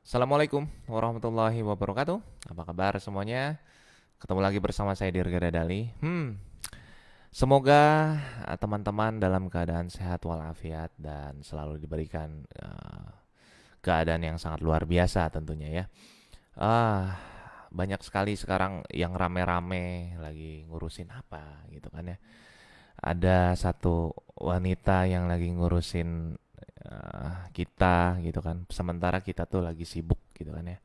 Assalamualaikum warahmatullahi wabarakatuh. Apa kabar semuanya? Ketemu lagi bersama saya Dirga Dadali. Semoga teman-teman dalam keadaan sehat walafiat dan selalu diberikan keadaan yang sangat luar biasa tentunya ya. Ah, Banyak sekali sekarang yang rame-rame lagi ngurusin apa gitu kan ya. Ada satu wanita yang lagi ngurusin kita gitu kan. Sementara kita tuh lagi sibuk gitu kan ya.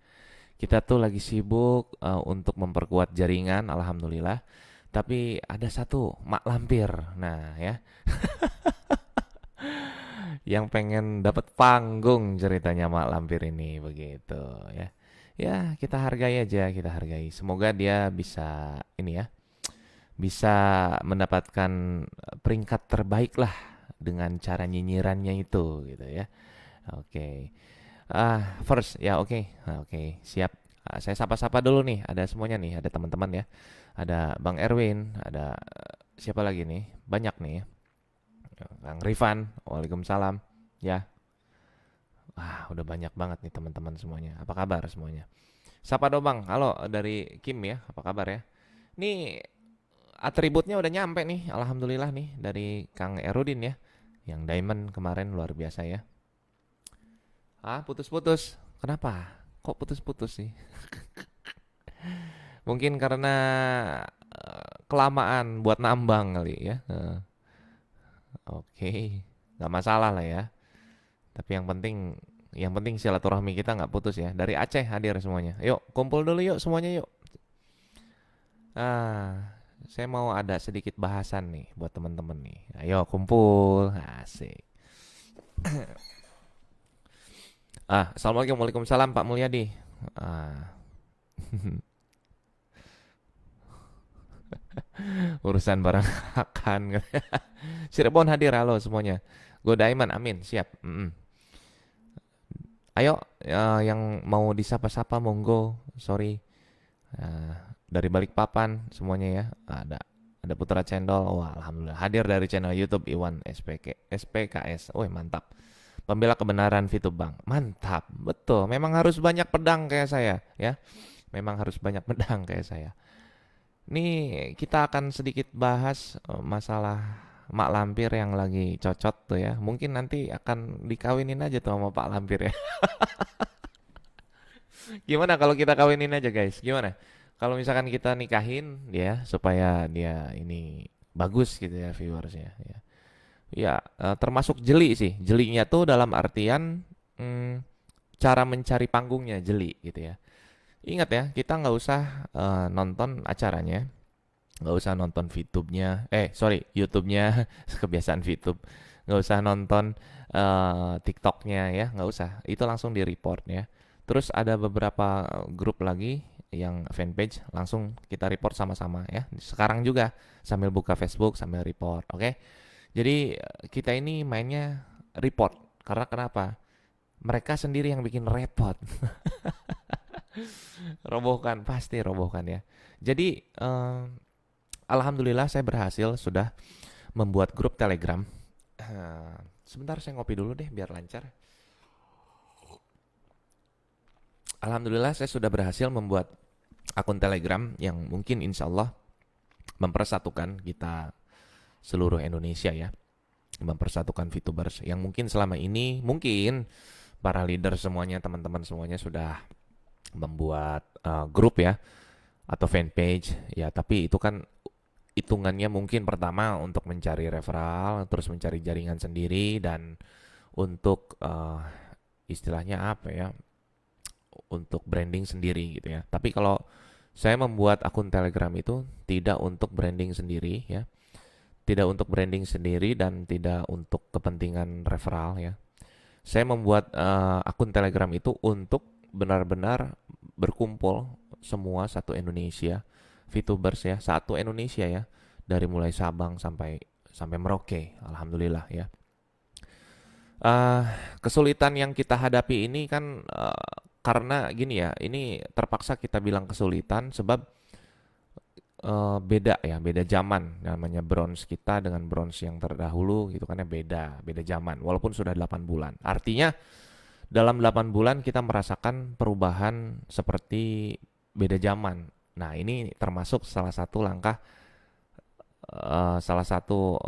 Kita tuh lagi sibuk untuk memperkuat jaringan, alhamdulillah. Tapi ada satu mak lampir, nah ya, yang pengen dapat panggung ceritanya mak lampir ini begitu ya. Ya kita hargai aja, kita hargai. Semoga dia bisa ini ya, bisa mendapatkan peringkat terbaik lah dengan cara nyinyirannya itu gitu ya. Oke. First ya, oke. Oke, siap. Saya sapa-sapa dulu nih, ada semuanya nih, ada teman-teman ya. Ada Bang Erwin, ada siapa lagi nih? Banyak nih ya. Kang Rifan, Waalaikumsalam. Ya, udah banyak banget nih teman-teman semuanya. Apa kabar semuanya? Sapa dong Bang, halo dari Kim ya, apa kabar ya? Nih atributnya udah nyampe nih, alhamdulillah nih dari Kang Erudin ya. Yang Diamond kemarin luar biasa ya. Putus-putus. Kenapa? Kok putus-putus sih? Mungkin karena kelamaan buat nambang kali ya. Oke, nggak masalah lah ya. Tapi yang penting silaturahmi kita nggak putus ya. Dari Aceh hadir semuanya. Yuk, kumpul dulu yuk semuanya yuk. Saya mau ada sedikit bahasan nih buat teman-teman nih. Ayo kumpul, asik. Assalamualaikum, waalaikumsalam Pak Mulyadi. Ah, Urusan barang akan. Cirebon hadir, halo semuanya. Go Diamond, amin, siap. Ayo, yang mau disapa-sapa monggo. Sorry, Eh, dari Balikpapan semuanya ya. Ada Putra Cendol. Wah, alhamdulillah hadir dari channel YouTube Iwan SPKS. Wih, mantap. Pembela kebenaran Fitub Bang. Mantap, betul. Memang harus banyak pedang kayak saya ya. Memang harus banyak pedang kayak saya. Nih kita akan sedikit bahas masalah Mak Lampir yang lagi cocot tuh ya. Mungkin nanti akan dikawinin aja tuh sama Pak Lampir ya. Gimana kalau kita kawinin aja guys? Gimana? Kalau misalkan kita nikahin dia supaya dia ini bagus gitu ya viewersnya ya. Ya, termasuk jeli sih. Jelinya tuh dalam artian cara mencari panggungnya jeli gitu ya. Ingat ya, kita nggak usah nonton acaranya, nggak usah nonton VTube-nya, sorry, YouTube-nya, kebiasaan VTube, nggak usah nonton TikTok-nya ya, nggak usah, itu langsung di report ya. Terus ada beberapa grup lagi yang fanpage, langsung kita report sama-sama ya. Sekarang juga sambil buka Facebook sambil report, oke? Jadi kita ini mainnya report, karena kenapa? Mereka sendiri yang bikin repot, robohkan, pasti robohkan ya. Jadi alhamdulillah saya berhasil sudah membuat grup Telegram. Sebentar saya ngopi dulu deh biar lancar. Alhamdulillah saya sudah berhasil membuat akun Telegram yang mungkin insya Allah mempersatukan kita seluruh Indonesia ya. Mempersatukan VTubers yang mungkin selama ini mungkin para leader semuanya, teman-teman semuanya sudah membuat grup ya atau fanpage ya, tapi itu kan hitungannya mungkin pertama untuk mencari referral, terus mencari jaringan sendiri, dan untuk istilahnya apa ya, untuk branding sendiri gitu ya. Tapi kalau saya membuat akun Telegram itu tidak untuk branding sendiri ya, tidak untuk branding sendiri dan tidak untuk kepentingan referral ya. Saya membuat akun Telegram itu untuk benar-benar berkumpul semua satu Indonesia, VTubers ya, satu Indonesia ya, dari mulai Sabang sampai sampai Merauke, alhamdulillah ya. Uh, Kesulitan yang kita hadapi ini kan karena gini ya, ini terpaksa kita bilang kesulitan sebab beda ya, beda zaman. Namanya bronze kita dengan bronze yang terdahulu gitu kan ya, beda zaman walaupun sudah 8 bulan. Artinya dalam 8 bulan kita merasakan perubahan seperti beda zaman. Nah, ini termasuk salah satu langkah, salah satu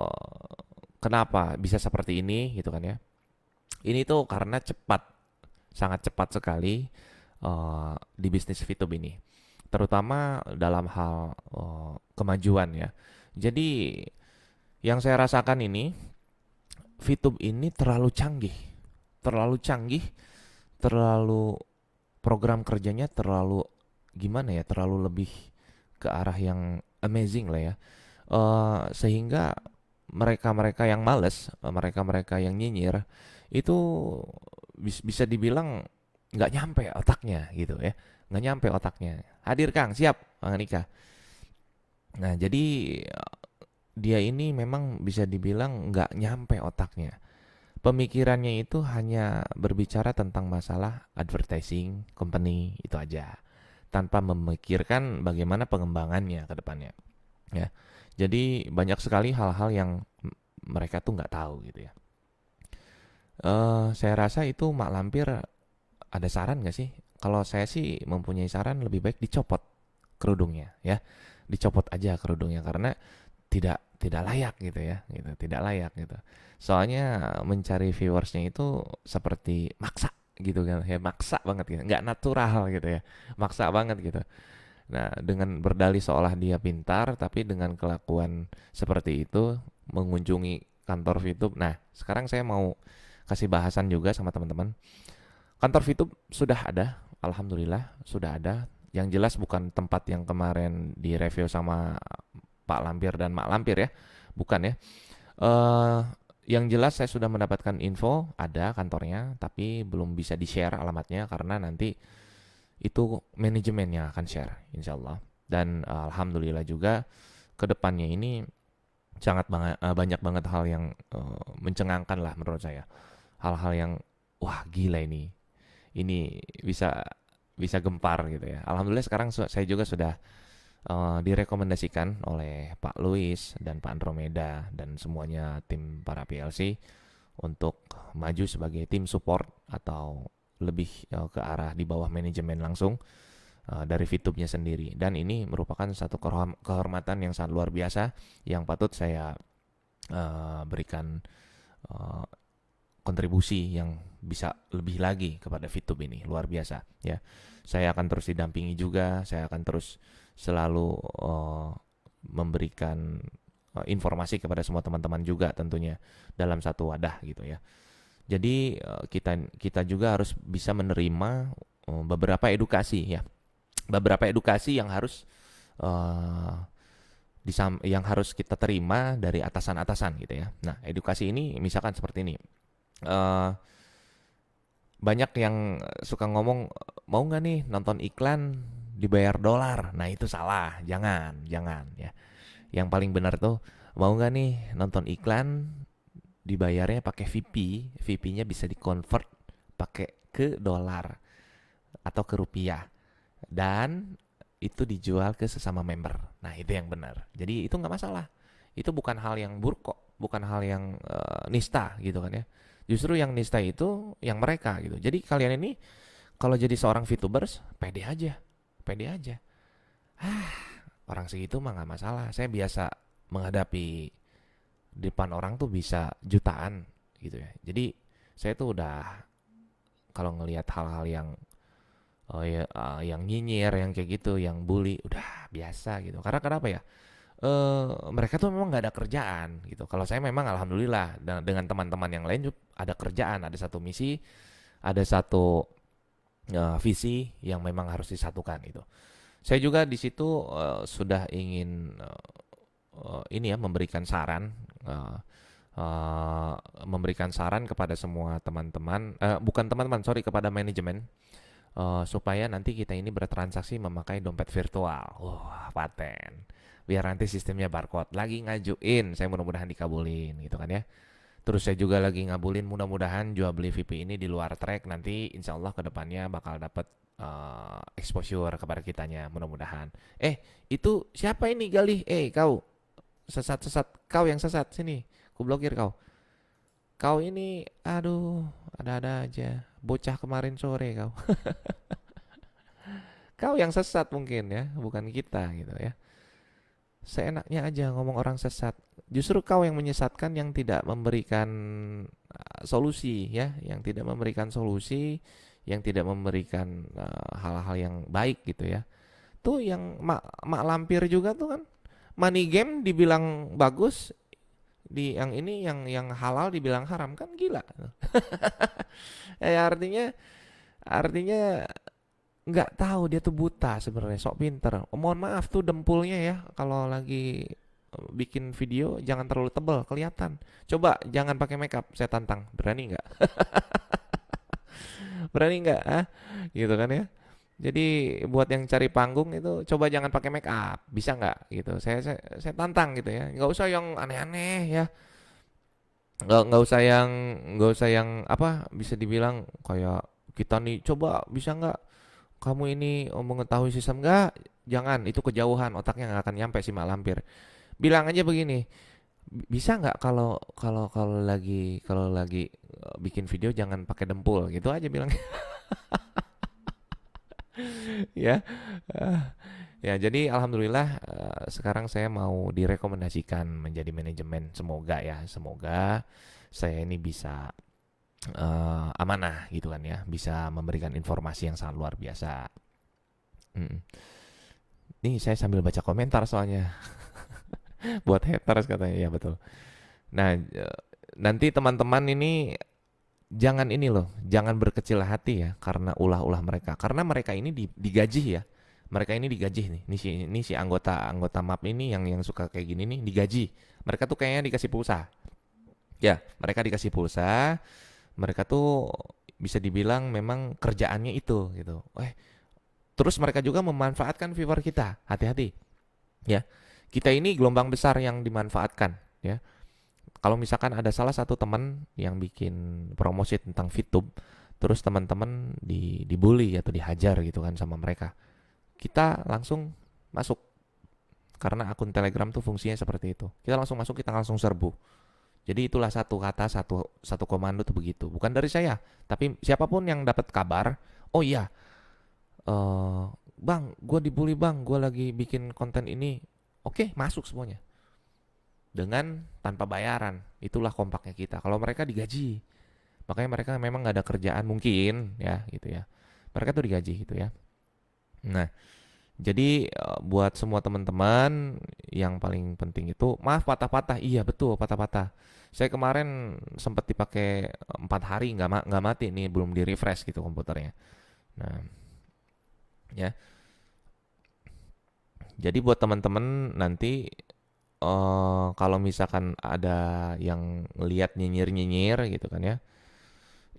kenapa bisa seperti ini gitu kan ya. Ini tuh karena cepat, sangat cepat sekali di bisnis VTube ini. Terutama dalam hal kemajuan ya. Jadi yang saya rasakan ini, VTube ini terlalu canggih, terlalu program kerjanya terlalu gimana ya, terlalu lebih ke arah yang amazing lah ya. Sehingga mereka-mereka yang males, mereka-mereka yang nyinyir itu bisa dibilang nggak nyampe otaknya gitu ya, nggak nyampe otaknya. Hadir Kang, siap Bang Andika. Nah jadi dia ini memang bisa dibilang nggak nyampe otaknya. Pemikirannya itu hanya berbicara tentang masalah advertising company itu aja, tanpa memikirkan bagaimana pengembangannya ke depannya. Ya, jadi banyak sekali hal-hal yang mereka tuh nggak tahu gitu ya. Saya rasa itu Mak Lampir ada saran nggak sih? Kalau saya sih mempunyai saran lebih baik dicopot kerudungnya ya, dicopot aja kerudungnya karena tidak layak gitu ya, gitu tidak layak gitu. Soalnya mencari viewersnya itu seperti maksa gitu kan ya, maksa banget gitu, nggak natural gitu ya, maksa banget gitu. Nah, dengan berdalih seolah dia pintar, tapi dengan kelakuan seperti itu, mengunjungi kantor VTube. Nah, sekarang saya mau kasih bahasan juga sama teman-teman. Kantor VTube sudah ada, alhamdulillah sudah ada. Yang jelas bukan tempat yang kemarin direview sama Pak Lampir dan Mak Lampir ya, bukan ya. Eh, yang jelas saya sudah mendapatkan info ada kantornya, tapi belum bisa di-share alamatnya karena nanti itu manajemen yang akan share insya Allah. Dan alhamdulillah juga kedepannya ini sangat banyak banget hal yang mencengangkan lah menurut saya, hal-hal yang wah gila ini bisa bisa gempar gitu ya. Alhamdulillah sekarang saya juga sudah direkomendasikan oleh Pak Luis dan Pak Andromeda dan semuanya tim para PLC untuk maju sebagai tim support atau lebih ke arah di bawah manajemen langsung dari VTube-nya sendiri. Dan ini merupakan satu kehormatan yang sangat luar biasa yang patut saya berikan uh, kontribusi yang bisa lebih lagi kepada VTube ini, luar biasa ya. Saya akan terus didampingi juga, saya akan terus selalu memberikan informasi kepada semua teman-teman juga tentunya dalam satu wadah gitu ya. Jadi kita juga harus bisa menerima beberapa edukasi ya, beberapa edukasi yang harus uh, yang harus kita terima dari atasan-atasan gitu ya. Nah, edukasi ini misalkan seperti ini. Uh, Banyak yang suka ngomong mau nggak nih nonton iklan dibayar dolar. Nah itu salah, jangan ya. Yang paling benar tuh mau nggak nih nonton iklan dibayarnya pakai VP, VP-nya bisa dikonvert pakai ke dolar atau ke rupiah dan itu dijual ke sesama member. Nah itu yang benar. Jadi itu nggak masalah. Itu bukan hal yang buruk kok, bukan hal yang nista gitu kan ya. Justru yang nista itu yang mereka gitu. Jadi kalian ini kalau jadi seorang VTubers, pede aja, pede aja. Ah, orang segitu mah nggak masalah. Saya biasa menghadapi depan orang tuh bisa jutaan gitu ya. Jadi saya tuh udah kalau ngelihat hal-hal yang yang nyinyir, yang kayak gitu, yang bully, udah biasa gitu. Karena kenapa ya? Mereka tuh memang nggak ada kerjaan gitu. Kalau saya memang alhamdulillah dengan teman-teman yang lain juga ada kerjaan, ada satu misi, ada satu visi yang memang harus disatukan itu. Saya juga di situ sudah ingin ini ya memberikan saran kepada semua teman-teman, bukan teman-teman, sorry, kepada manajemen supaya nanti kita ini bertransaksi memakai dompet virtual. Wah, paten. Biar nanti sistemnya barcode. Lagi ngajuin, saya mudah-mudahan dikabulin gitu kan ya. Terus saya juga lagi ngabulin mudah-mudahan jual beli VP ini di luar track nanti insya Allah kedepannya bakal dapat exposure kepada kitanya mudah-mudahan. Itu siapa ini Galih? Kau sesat-sesat, kau yang sesat sini, ku blokir kau. Kau ini, aduh, ada-ada aja. bocah kemarin sore kau. Kau yang sesat mungkin ya, bukan kita gitu ya. Seenaknya aja ngomong orang sesat. Justru kau yang menyesatkan, yang tidak memberikan solusi ya, yang tidak memberikan solusi, yang tidak memberikan hal-hal yang baik gitu ya. Tuh yang mak lampir juga tuh kan. Money game dibilang bagus, di yang ini yang halal dibilang haram, kan gila. Artinya nggak tahu, dia tuh buta sebenarnya, sok pinter. Mohon maaf tuh dempulnya ya, kalau lagi bikin video jangan terlalu tebal kelihatan. Coba jangan pakai makeup, saya tantang. Berani nggak? Berani nggak? Ah, gitu kan ya. Jadi buat yang cari panggung itu coba jangan pakai make up, bisa nggak gitu? Saya tantang gitu ya. Nggak usah yang aneh-aneh ya. Nggak usah yang apa, bisa dibilang kayak kita nih, coba bisa nggak kamu ini mengetahui sistem, nggak? Jangan, itu kejauhan, otaknya nggak akan nyampe si mak lampir. Bilang aja begini, bisa nggak kalau kalau kalau lagi bikin video jangan pakai dempul, gitu aja bilang. Ya. Ya, jadi alhamdulillah sekarang saya mau direkomendasikan menjadi manajemen. Semoga ya, semoga saya ini bisa amanah gitu kan ya, bisa memberikan informasi yang sangat luar biasa. Mm. Nih saya sambil baca komentar soalnya buat haters katanya, ya betul. Nah, nanti teman-teman ini jangan ini loh, jangan berkecil hati ya karena ulah-ulah mereka. Karena mereka ini digaji ya. Mereka ini digaji nih. Ini si anggota MAP ini yang suka kayak gini nih digaji. Mereka tuh kayaknya dikasih pulsa. Ya, mereka dikasih pulsa. Mereka tuh bisa dibilang memang kerjaannya itu gitu. Terus mereka juga memanfaatkan viewer kita. Hati-hati ya. Kita ini gelombang besar yang dimanfaatkan ya. Kalau misalkan ada salah satu teman yang bikin promosi tentang VTube, terus teman-teman dibully atau dihajar gitu kan sama mereka, kita langsung masuk, karena akun Telegram tuh fungsinya seperti itu. Kita langsung masuk, kita langsung serbu. Jadi itulah satu kata, satu satu komando tuh begitu. Bukan dari saya, tapi siapapun yang dapat kabar, oh iya, bang, gue dibully bang, gue lagi bikin konten ini. Oke, masuk semuanya dengan tanpa bayaran. Itulah kompaknya kita. Kalau mereka digaji, makanya mereka memang nggak ada kerjaan mungkin ya gitu ya. Mereka tuh digaji gitu ya. Nah, jadi buat semua teman-teman yang paling penting itu, maaf patah-patah, iya betul patah-patah. Saya kemarin sempat dipakai 4 hari nggak mati nih, belum di refresh gitu komputernya. Nah, ya. Jadi buat teman-teman nanti kalau misalkan ada yang lihat nyinyir-nyinyir gitu kan ya.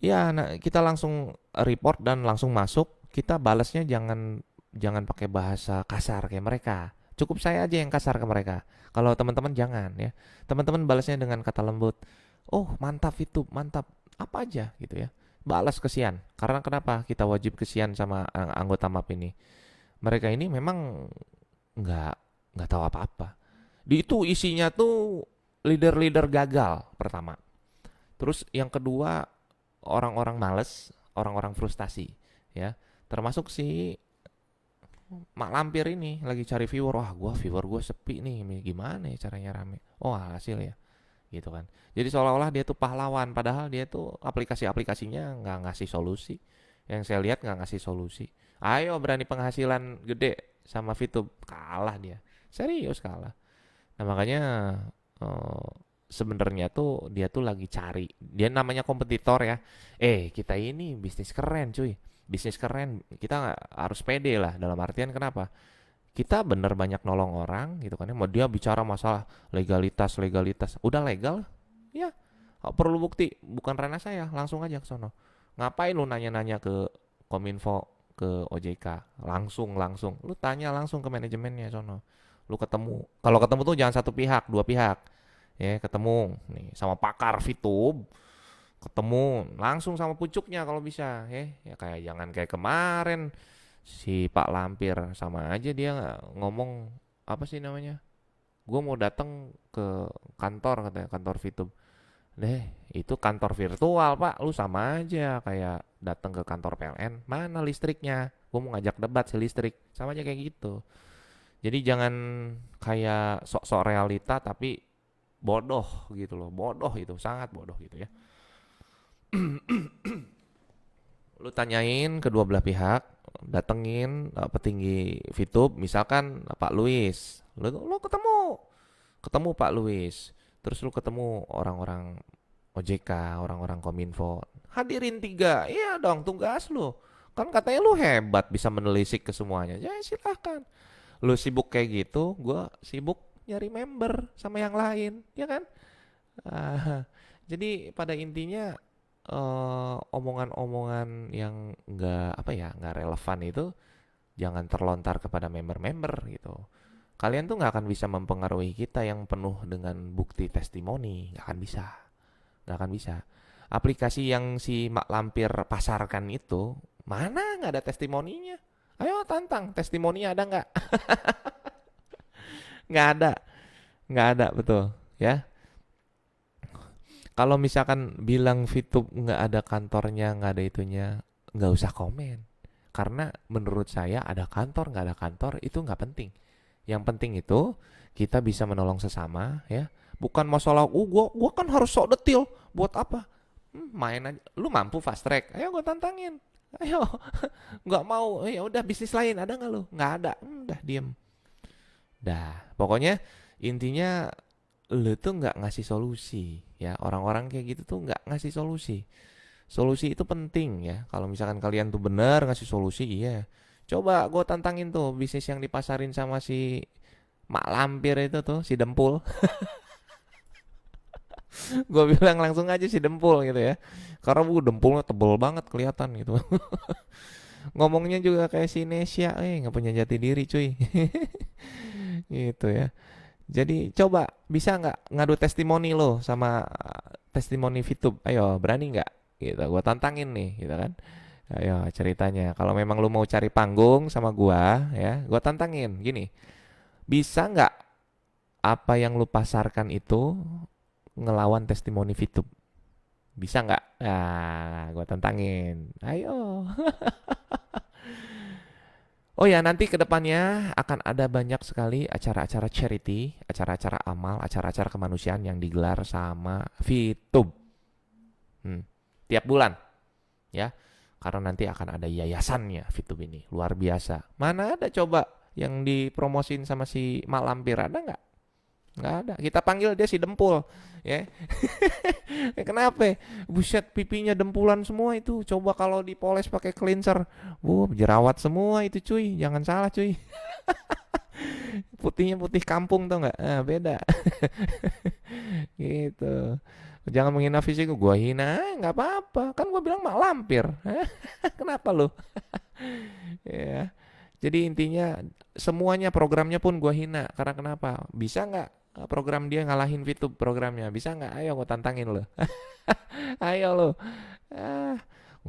Ya, nah, kita langsung report dan langsung masuk. Kita balasnya jangan jangan pakai bahasa kasar kayak mereka. Cukup saya aja yang kasar ke mereka. Kalau teman-teman jangan ya. Teman-teman balasnya dengan kata lembut. Oh, mantap itu, mantap. Apa aja gitu ya. Balas kesian. Karena kenapa? Kita wajib kesian sama anggota MAP ini. Mereka ini memang nggak nggak tahu apa-apa. Di itu isinya tuh leader-leader gagal pertama. Terus yang kedua, orang-orang males, orang-orang frustasi, ya. Termasuk si Mak Lampir ini lagi cari viewer. Wah, viewer gue sepi nih, gimana ya caranya rame? Oh, hasil ya, gitu kan. Jadi seolah-olah dia tuh pahlawan, padahal dia tuh aplikasi-aplikasinya nggak ngasih solusi. Yang saya lihat nggak ngasih solusi. Ayo berani penghasilan gede sama VTube, kalah dia. Serius kalah. Nah makanya eh, sebenarnya tuh dia tuh lagi cari. Dia namanya kompetitor ya. Kita ini bisnis keren cuy. Bisnis keren. Kita harus pede lah, dalam artian kenapa? Kita bener banyak nolong orang gitu kan ya. Mau dia bicara masalah legalitas, legalitas. Udah legal? Ya. Perlu bukti. Bukan ranah saya. Langsung aja ke sono. Ngapain lu nanya-nanya ke Kominfo, ke OJK? Langsung. Lu tanya langsung ke manajemennya sono. Lu ketemu, kalau ketemu tuh jangan satu pihak, dua pihak ya. Ketemu nih sama pakar VTube, ketemu langsung sama pucuknya kalau bisa ya. Ya kayak jangan kayak kemarin si Pak Lampir, sama aja dia ngomong apa sih namanya, gue mau datang ke kantor katanya, kantor VTube. Deh, itu kantor virtual Pak, lu sama aja kayak datang ke kantor PLN, mana listriknya? Gue mau ngajak debat si listrik, sama aja kayak gitu. Jadi jangan kayak sok-sok realita tapi bodoh gitu loh, bodoh itu, sangat bodoh gitu ya. Lu tanyain kedua belah pihak, datengin petinggi VTube, misalkan Pak Luis, lu ketemu ketemu Pak Luis, terus lu ketemu orang-orang OJK, orang-orang Kominfo, hadirin tiga, iya dong tugas lu. Kan katanya lu hebat bisa menelisik ke semuanya. Ya silahkan. Lu sibuk kayak gitu, gue sibuk nyari member sama yang lain, ya kan? Ah, jadi pada intinya omongan-omongan yang nggak apa ya nggak relevan itu jangan terlontar kepada member-member gitu. Kalian tuh nggak akan bisa mempengaruhi kita yang penuh dengan bukti testimoni, nggak akan bisa, nggak akan bisa. Aplikasi yang si Mak Lampir pasarkan itu mana nggak ada testimoninya? Ayo tantang, testimoninya ada nggak? Nggak ada, nggak ada betul, ya. Kalau misalkan bilang VTube nggak ada kantornya, nggak ada itunya, nggak usah komen. Karena menurut saya ada kantor, nggak ada kantor itu nggak penting. Yang penting itu kita bisa menolong sesama, ya. Bukan masalah, gua kan harus sok detil. Buat apa? Main aja. Lu mampu fast track? Ayo gua tantangin. Ayo, nggak mau? Ya udah bisnis lain ada nggak lu? Nggak ada. Udah diem. Dah, pokoknya intinya lu tuh nggak ngasih solusi ya, orang-orang kayak gitu tuh nggak ngasih solusi. Solusi itu penting ya, kalau misalkan kalian tuh benar ngasih solusi, iya coba gue tantangin tuh bisnis yang dipasarin sama si Mak Lampir itu tuh, si Dempul. Gue bilang langsung aja si Dempul gitu ya, karena dempulnya tebel banget kelihatan gitu. Ngomongnya juga kayak si Nesya, nggak punya jati diri cuy. Gitu ya. Jadi coba bisa nggak ngadu testimoni lo sama testimoni VTube? Ayo berani nggak? Gitu, gue tantangin nih, gitu kan? Ayo ceritanya. Kalau memang lo mau cari panggung sama gua, ya, gue tantangin. Gini, bisa nggak apa yang lo pasarkan itu ngelawan testimoni VTube? Bisa nggak? Nah, gue tantangin. Ayo. Oh ya, nanti kedepannya akan ada banyak sekali acara-acara charity, acara-acara amal, acara-acara kemanusiaan yang digelar sama VTube. Hmm. Tiap bulan, ya. Karena nanti akan ada yayasannya VTube ini, luar biasa. Mana ada coba yang dipromosin sama si Mak Lampir, ada nggak? Nggak ada. Kita panggil dia si Dempul, ya. Kenapa? Buset, pipinya dempulan semua itu. Coba kalau dipoles pakai cleanser, jerawat semua itu cuy. Jangan salah cuy. Putihnya putih kampung tuh nggak? Beda. Gitu. Jangan menghina fisik gua hina, nggak apa-apa. Kan gua bilang Mak Lampir. Kenapa lu? Ya. Jadi intinya semuanya programnya pun gua hina. Karena kenapa? Bisa nggak program dia ngalahin VTube programnya? Bisa nggak? Ayo gua tantangin lo. Ayo lo. Ah,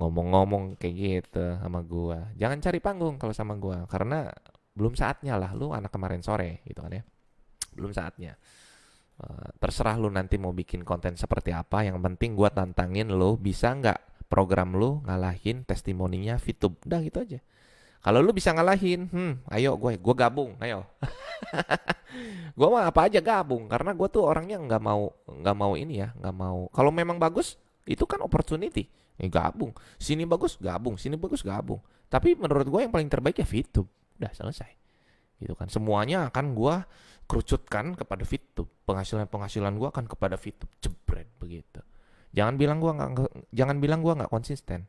ngomong-ngomong kayak gitu sama gua. Jangan cari panggung kalau sama gua. Karena belum saatnya lah. Lu anak kemarin sore gitu kan ya. Belum saatnya. Terserah lu nanti mau bikin konten seperti apa. Yang penting gua tantangin lu bisa nggak program lu ngalahin testimoninya VTube. Udah gitu aja. Kalau lu bisa ngalahin, ayo gue gabung, ayo. Gue mah apa aja gabung, karena gue tuh orangnya nggak mau ini ya, nggak mau. Kalau memang bagus, itu kan opportunity, gabung. Sini bagus, gabung. Sini bagus, gabung. Tapi menurut gue yang paling terbaik ya VTube. Udah selesai, gitu kan. Semuanya akan gue kerucutkan kepada VTube. Penghasilan gue akan kepada VTube, jebret begitu. Jangan bilang gue nggak konsisten.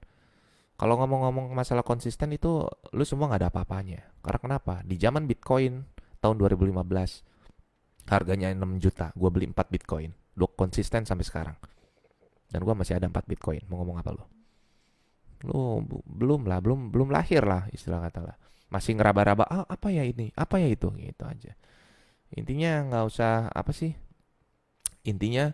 Kalau ngomong-ngomong masalah konsisten itu lu semua nggak ada apa-apanya. Karena kenapa? Di zaman Bitcoin tahun 2015 harganya 6 juta, gue beli 4 Bitcoin. Lu konsisten sampai sekarang. Dan gue masih ada 4 Bitcoin. Mau ngomong apa lu? Lu belum lahir lah istilah kata lah. Masih ngeraba-raba, apa ya ini? Apa ya itu? Gitu aja. Intinya nggak usah apa sih? Intinya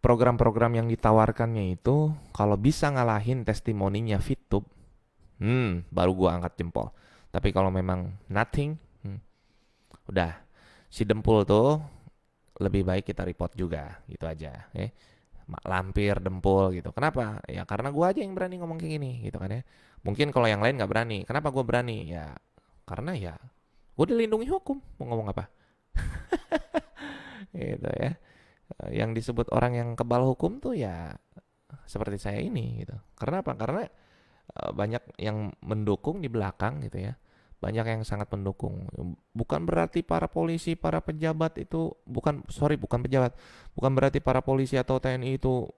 program-program yang ditawarkannya itu kalau bisa ngalahin testimoninya VTube, baru gua angkat jempol. Tapi kalau memang nothing, udah si Dempul tuh lebih baik kita report juga, gitu aja. lampir, dempul gitu. Kenapa? Ya karena gue aja yang berani ngomong kayak gini gitu kan ya. Mungkin kalau yang lain nggak berani. Kenapa gue berani? Ya karena ya gue dilindungi hukum. Mau ngomong apa? Gitu ya. Yang disebut orang yang kebal hukum tuh ya seperti saya ini gitu. Karena apa? Karena banyak yang mendukung di belakang gitu ya. Banyak yang sangat mendukung. Bukan berarti para polisi, para pejabat itu bukan pejabat. Bukan berarti para polisi atau TNI itu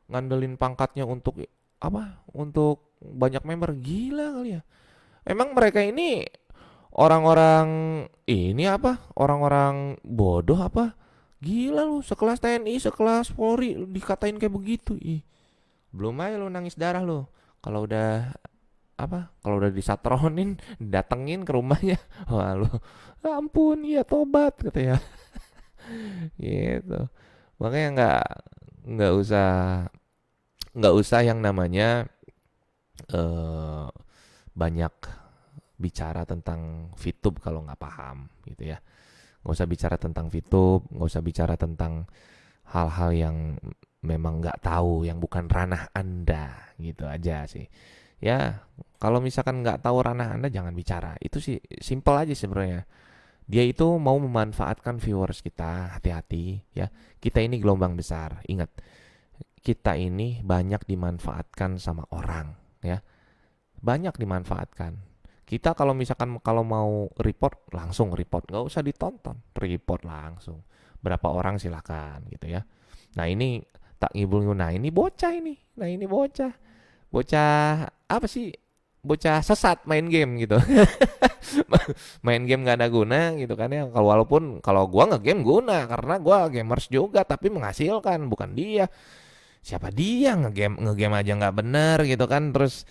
ngandelin pangkatnya untuk apa? Untuk banyak member. Gila kali ya. Emang mereka ini orang-orang ini apa? Orang-orang bodoh apa? Gila lu, sekelas TNI, sekelas Polri lu dikatain kayak begitu. Ih, belum aja lu nangis darah lu. Kalau udah Kalau udah disatronin, datengin ke rumahnya. Wah lu, ampun ya tobat kata ya. Gitu. Makanya nggak usah yang namanya eh banyak bicara tentang VTube kalau nggak paham gitu ya. Nggak usah bicara tentang VTube, nggak usah bicara tentang hal-hal yang memang nggak tahu, yang bukan ranah Anda gitu aja sih. Ya, kalau misalkan nggak tahu ranah Anda jangan bicara. Itu sih simple aja sebenarnya. Dia itu mau memanfaatkan viewers kita, hati-hati ya. Kita ini gelombang besar. Ingat, kita ini banyak dimanfaatkan sama orang ya. Banyak dimanfaatkan. Kita kalau misalkan kalau mau report langsung report, nggak usah ditonton, report langsung. Berapa orang silakan gitu ya. Nah ini tak ngibul, nah ini bocah ini, nah ini bocah apa sih? Bocah sesat main game gitu. Main game nggak ada guna gitu kan ya. Kalau walaupun kalau gua nge-game guna karena gua gamers juga tapi menghasilkan, bukan dia. Siapa dia ngegame aja nggak bener gitu kan, terus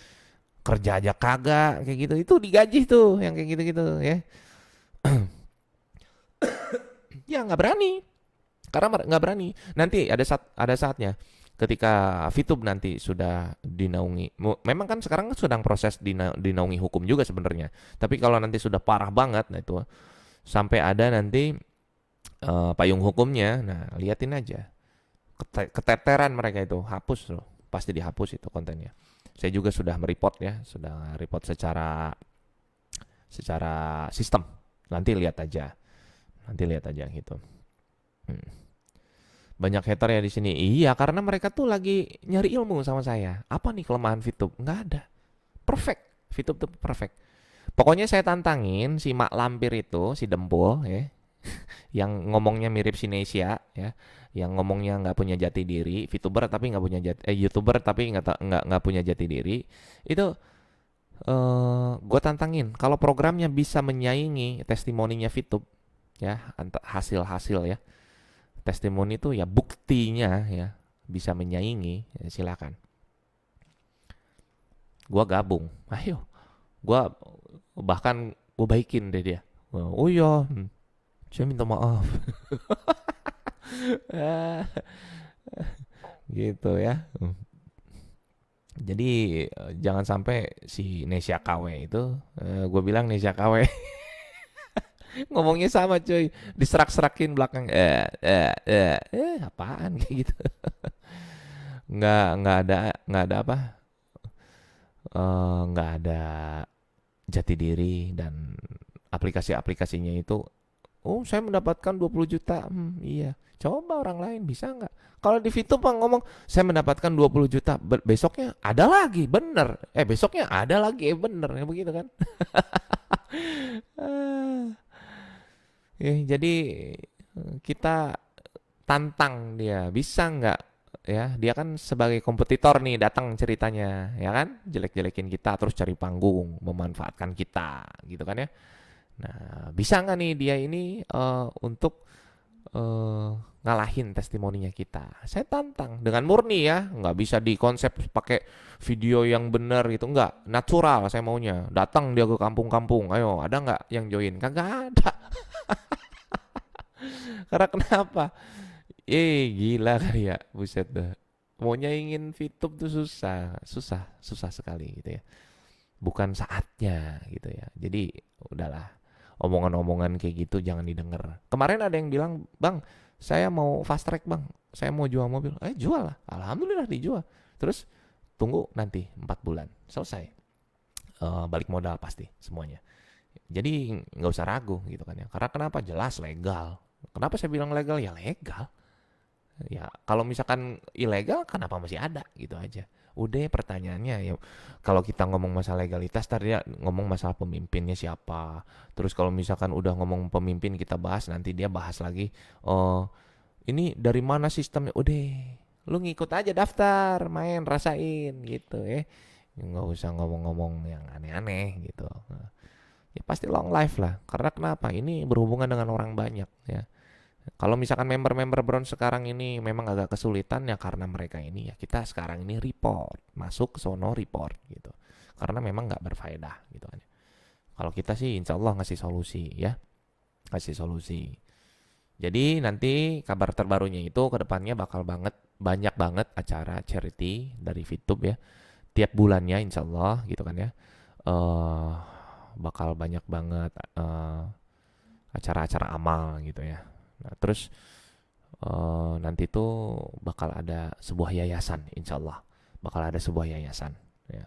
kerja aja kagak kayak gitu, itu digaji tuh yang kayak gitu-gitu ya. Ya nggak berani, karena nggak berani. Nanti ada saatnya ketika VTube nanti sudah dinaungi, memang kan sekarang sedang proses dinaungi hukum juga sebenarnya, tapi kalau nanti sudah parah banget, nah itu sampai ada nanti payung hukumnya. Nah liatin aja keteteran mereka itu, hapus loh, pasti dihapus itu kontennya. Saya juga sudah mereport ya, sudah report secara sistem. Nanti lihat aja gitu. Hmm. Banyak hater ya di sini. Iya, karena mereka tuh lagi nyari ilmu sama saya. Apa nih kelemahan VTube? Nggak ada. Perfect. VTube tuh perfect. Pokoknya saya tantangin si Mak Lampir itu, si Dempul ya, yang ngomongnya mirip Sinesia ya, yang ngomongnya nggak punya jati diri, VTuber tapi nggak punya YouTuber tapi nggak punya jati diri, itu gue tantangin kalau programnya bisa menyaingi testimoninya VTube ya, hasil-hasil ya, testimoni itu ya buktinya ya bisa menyaingi, ya silakan. Gue gabung, ayo, gue bahkan gue baikin deh dia. Oh iya, saya minta maaf. Gitu ya. Jadi jangan sampai si Nesya KW itu, gue bilang Nesya KW ngomongnya sama cuy, diserak-serakin belakang, apaan kayak gitu. Nggak ada apa, nggak ada jati diri, dan aplikasinya itu, oh saya mendapatkan 20 juta, iya. Coba orang lain bisa nggak? Kalau di Vito Bang ngomong, saya mendapatkan 20 juta, besoknya ada lagi, bener. Besoknya ada lagi, bener. Ya begitu kan? Jadi kita tantang dia, bisa nggak? Ya, dia kan sebagai kompetitor nih datang ceritanya, ya kan? Jelek-jelekin kita, terus cari panggung, memanfaatkan kita, gitu kan ya? Nah, bisa nggak nih dia ini untuk ngalahin testimoninya kita? Saya tantang dengan murni ya, nggak bisa dikonsep pakai video yang benar gitu, nggak natural. Saya maunya datang dia ke kampung-kampung, ayo ada nggak yang join? Kagak ada. Karena kenapa? Gila kali ya, buset dah. Mau nyaingin VTube tuh susah sekali gitu ya. Bukan saatnya gitu ya. Jadi udahlah, omongan-omongan kayak gitu jangan didengar. Kemarin ada yang bilang, bang, saya mau fast track bang, saya mau jual mobil. Jual lah, alhamdulillah dijual. Terus tunggu nanti 4 bulan selesai. Balik modal pasti semuanya. Jadi nggak usah ragu gitu kan ya. Karena kenapa? Jelas legal. Kenapa saya bilang legal? Ya legal. Ya kalau misalkan ilegal kenapa masih ada gitu aja. Udah pertanyaannya ya, kalau kita ngomong masalah legalitas tadi dia ngomong masalah pemimpinnya siapa. Terus kalau misalkan udah ngomong pemimpin kita bahas, nanti dia bahas lagi, oh ini dari mana sistemnya. Udah, lu ngikut aja daftar, main rasain gitu ya. Nggak usah ngomong-ngomong yang aneh-aneh gitu. Ya pasti long life lah. Karena kenapa? Ini berhubungan dengan orang banyak ya. Kalau misalkan member-member bronze sekarang ini memang agak kesulitan ya karena mereka ini ya kita sekarang ini report, masuk ke sono report gitu. Karena memang nggak berfaedah gitu kan. Kalau kita sih insya Allah ngasih solusi ya, ngasih solusi. Jadi nanti kabar terbarunya itu kedepannya bakal banyak banget acara charity dari VTube ya. Tiap bulannya insya Allah gitu kan ya. eh Bakal banyak banget acara-acara amal gitu ya. Nah, terus nanti tuh bakal ada sebuah yayasan, insya Allah bakal ada sebuah yayasan. Ya.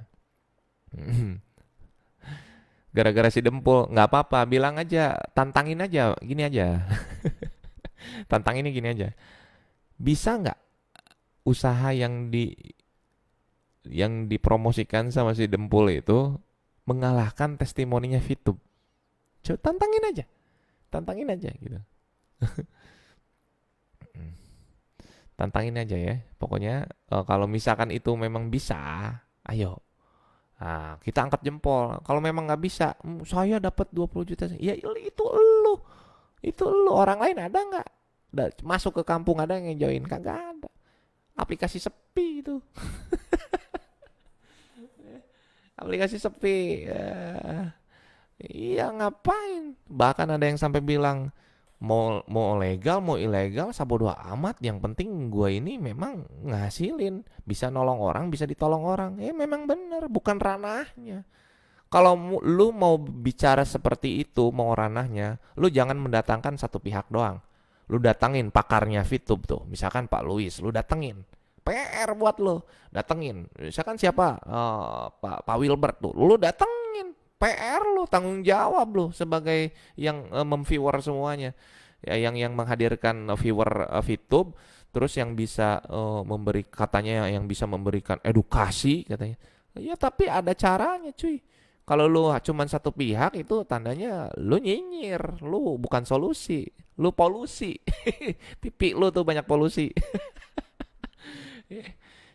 Gara-gara si Dempul, nggak apa-apa, bilang aja, tantangin aja, gini aja, tantangin ini gini aja. Bisa nggak usaha yang dipromosikan sama si Dempul itu mengalahkan testimoninya Fitub? Coba tantangin aja gitu. Tantangin aja ya. Pokoknya kalau misalkan itu memang bisa, ayo. Nah, kita angkat jempol. Kalau memang nggak bisa, saya dapat 20 juta. Ya itu elu. Itu elu. Orang lain ada nggak? Masuk ke kampung ada yang join? Kagak ada. Aplikasi sepi itu. Aplikasi sepi. Iya ngapain? Bahkan ada yang sampai bilang, mau legal mau ilegal sabodo amat, yang penting gue ini memang ngasilin, bisa nolong orang, bisa ditolong orang. Memang bener, bukan ranahnya. Kalau lu mau bicara seperti itu, mau ranahnya, lu jangan mendatangkan satu pihak doang. Lu datangin pakarnya VTube tuh, misalkan Pak Luis, lu datengin. PR buat lu, datengin. Misalkan siapa, Pak Wilbert tuh, lu datengin. PR lu, tanggung jawab lu sebagai yang memviewer semuanya, ya, yang menghadirkan viewer VTube, terus yang bisa memberi, katanya yang bisa memberikan edukasi katanya. Ya tapi ada caranya cuy. Kalau lu cuman satu pihak itu tandanya lu nyinyir, lu bukan solusi, lu polusi. Pipi lu tuh banyak polusi.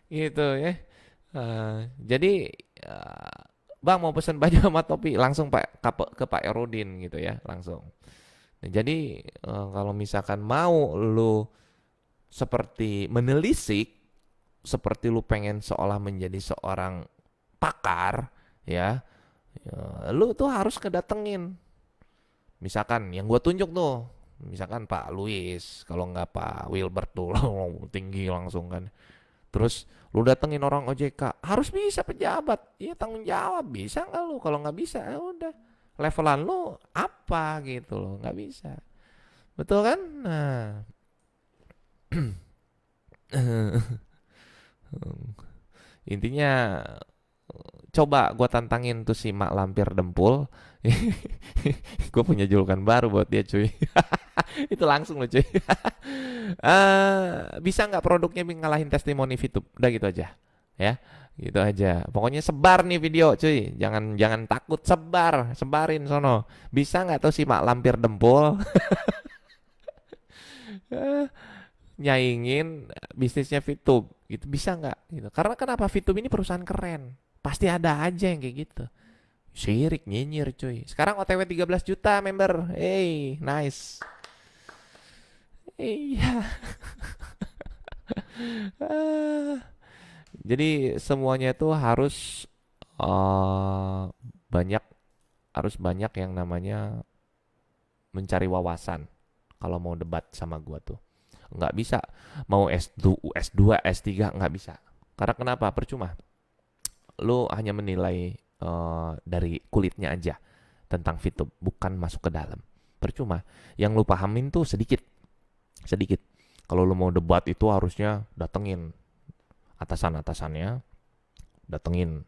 Gitu ya. Jadi Bang mau pesan baju sama topi, langsung ke Pak Erudin gitu ya, langsung. Nah, jadi kalau misalkan mau lu seperti menelisik, seperti lu pengen seolah menjadi seorang pakar ya, lu tuh harus kedatengin. Misalkan yang gue tunjuk tuh, misalkan Pak Luis, kalau nggak Pak Wilbert tuh tinggi langsung kan. Terus lu datengin orang OJK, harus bisa pejabat, iya tanggung jawab, bisa nggak lu? Kalau nggak bisa, ya udah, levelan lu apa gitu loh, nggak bisa, betul kan? Nah, intinya coba gue tantangin tuh si Mak Lampir Dempul. Gue punya julukan baru buat dia cuy. Itu langsung loh cuy. Bisa nggak produknya ngalahin testimoni VTube? Udah gitu aja ya, gitu aja. Pokoknya sebar nih video cuy, jangan jangan takut, sebarin sono. Bisa nggak tuh si Mak Lampir Dempul nyaingin bisnisnya VTube gitu, bisa nggak gitu? Karena kenapa? VTube ini perusahaan keren, pasti ada aja yang kayak gitu. Syirik nyinyir cuy. Sekarang OTW 13 juta member. Hey, nice. Iya. Jadi semuanya itu uh, banyak harus banyak yang namanya mencari wawasan kalau mau debat sama gua tuh. Nggak bisa mau S2, S3 nggak bisa. Karena kenapa? Percuma. Lu hanya menilai dari kulitnya aja tentang VTube, bukan masuk ke dalam. Percuma. Yang lu pahamin tuh sedikit. sedikit. Kalau lu mau debat itu harusnya datengin atasan-atasannya, datengin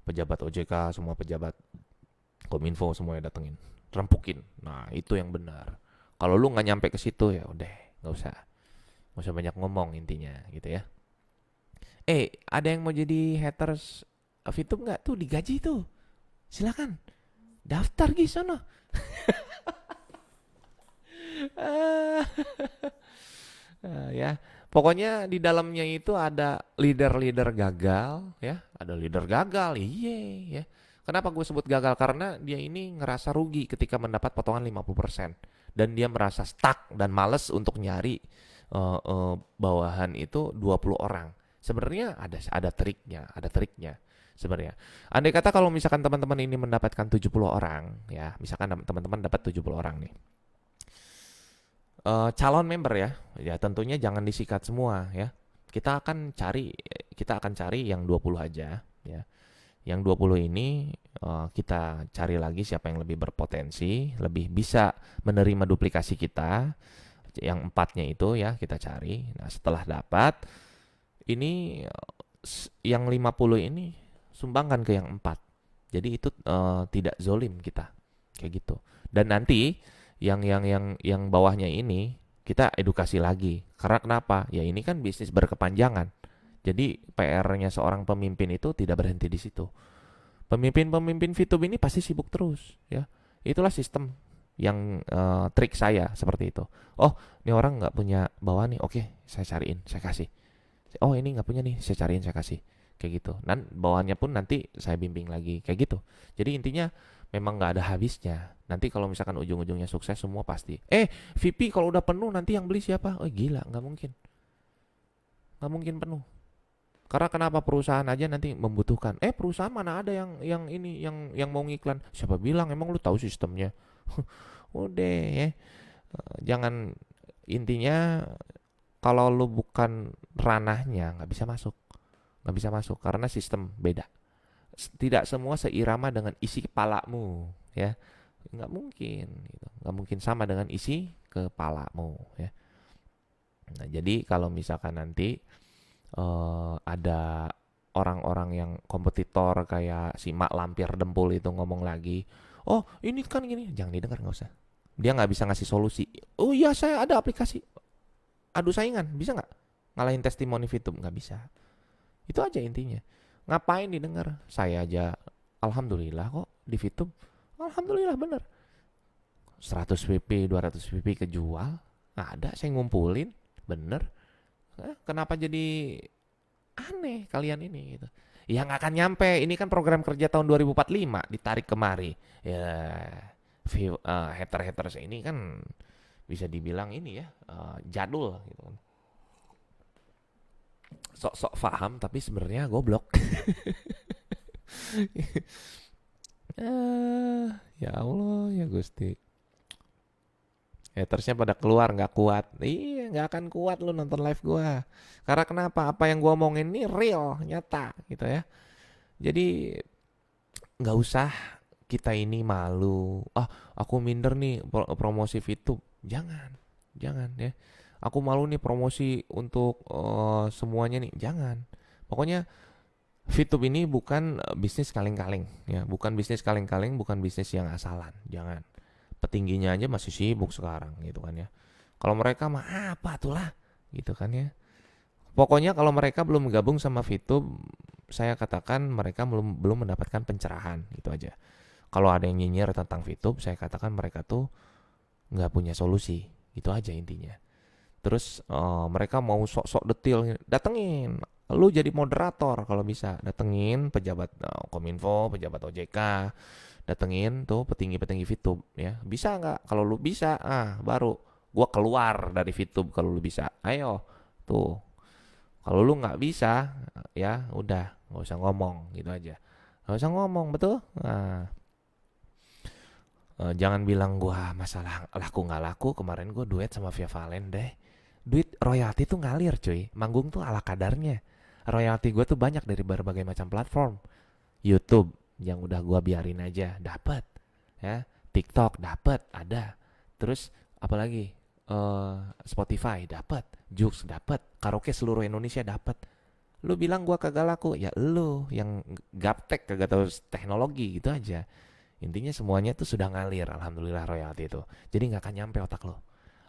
pejabat OJK, semua pejabat Kominfo semuanya datengin, rempukin. Nah itu yang benar. Kalau lu nggak nyampe ke situ ya udah, nggak usah banyak ngomong intinya gitu ya. Ada yang mau jadi haters VTube nggak tuh, digaji tuh, silakan daftar di sana. Ya, pokoknya di dalamnya itu ada leader-leader gagal, ya, ada leader gagal, iya, ya. Kenapa gue sebut gagal? Karena dia ini ngerasa rugi ketika mendapat potongan 50% dan dia merasa stuck dan males untuk nyari bawahan itu 20 orang. Sebenarnya ada triknya sebenarnya. Andai kata kalau misalkan teman-teman ini mendapatkan 70 orang, ya, misalkan teman-teman dapat 70 orang nih, calon member ya, ya tentunya jangan disikat semua ya. Kita akan cari yang 20 aja ya. Yang 20 ini kita cari lagi siapa yang lebih berpotensi, lebih bisa menerima duplikasi kita. Yang empatnya itu ya kita cari. Nah, setelah dapat ini yang 50 ini sumbangkan ke yang 4. Jadi itu tidak zolim kita. Kayak gitu. Dan nanti yang bawahnya ini kita edukasi lagi. Karena kenapa? Ya ini kan bisnis berkepanjangan. Jadi PR-nya seorang pemimpin itu tidak berhenti di situ. Pemimpin-pemimpin VTube ini pasti sibuk terus, ya. Itulah sistem yang trik saya seperti itu. Oh, ini orang nggak punya bawah nih, oke, saya cariin, saya kasih. Oh, ini nggak punya nih, saya cariin, saya kasih. Kayak gitu. Dan bawahannya pun nanti saya bimbing lagi, kayak gitu. Jadi intinya memang nggak ada habisnya. Nanti kalau misalkan ujung-ujungnya sukses semua pasti. VP kalau udah penuh nanti yang beli siapa? Oh gila, nggak mungkin penuh. Karena kenapa, perusahaan aja nanti membutuhkan. Perusahaan mana ada yang ini yang mau ngiklan? Siapa bilang, emang lu tahu sistemnya? Udah ya. Jangan, intinya kalau lu bukan ranahnya nggak bisa masuk. Nggak bisa masuk karena sistem beda. Tidak semua seirama dengan isi kepalamu ya. Nggak mungkin gitu. Nggak mungkin sama dengan isi kepalamu ya. Nah, jadi kalau misalkan nanti ada orang-orang yang kompetitor kayak si Mak Lampir Dempul itu ngomong lagi, oh ini kan gini, jangan didengar, nggak usah. Dia nggak bisa ngasih solusi. Oh iya, saya ada aplikasi adu saingan, bisa nggak ngalahin testimoni VTube? Nggak bisa. Itu aja intinya. Ngapain didengar? Saya aja alhamdulillah kok di VTube, alhamdulillah bener, 100 VP 200 VP kejual, ada saya ngumpulin, bener. Kenapa jadi aneh kalian ini gitu? Ya nggak akan nyampe. Ini kan program kerja tahun 2045 ditarik kemari. Ya, hater-haters ini kan bisa dibilang ini ya, jadul gitu kan. Sok-sok paham tapi sebenarnya goblok. Ya Allah ya Gusti. Hatersnya pada keluar, nggak kuat. Iya, nggak akan kuat lu nonton live gua. Karena kenapa? Apa yang gua omongin ini real, nyata gitu ya. Jadi nggak usah kita ini malu. Aku minder nih promosi VTube. Jangan ya. Aku malu nih promosi untuk semuanya nih. Jangan. Pokoknya VTube ini bukan bisnis kaleng-kaleng ya, bukan bisnis kaleng-kaleng, bukan bisnis yang asalan. Jangan. Petingginya aja masih sibuk sekarang gitu kan ya. Kalau mereka mah apa tuh lah gitu kan ya. Pokoknya kalau mereka belum gabung sama VTube, saya katakan mereka belum mendapatkan pencerahan gitu aja. Kalau ada yang nyinyir tentang VTube, saya katakan mereka tuh nggak punya solusi. Itu aja intinya. Terus mereka mau sok-sok detail, datengin. Lu jadi moderator kalau bisa, datengin pejabat Kominfo, pejabat OJK, datengin tuh petinggi-petinggi VTube ya. Bisa nggak? Kalau lu bisa, baru gua keluar dari VTube kalau lu bisa. Ayo tuh. Kalau lu nggak bisa, ya udah nggak usah ngomong gitu aja. Nggak usah ngomong, betul? Nah, jangan bilang gua masalah laku nggak laku. Kemarin gua duet sama Via Valen deh. Duit royalti tuh ngalir cuy. Manggung tuh ala kadarnya. Royalti gua tuh banyak dari berbagai macam platform. YouTube yang udah gua biarin aja dapat ya. TikTok dapat, ada. Terus apalagi Spotify dapat, Joox dapat, karaoke seluruh Indonesia dapat. Lu bilang gua kagak laku, ya lu yang gaptek kagak tahu teknologi gitu aja. Intinya semuanya tuh sudah ngalir, alhamdulillah royalti itu. Jadi nggak akan nyampe otak lo.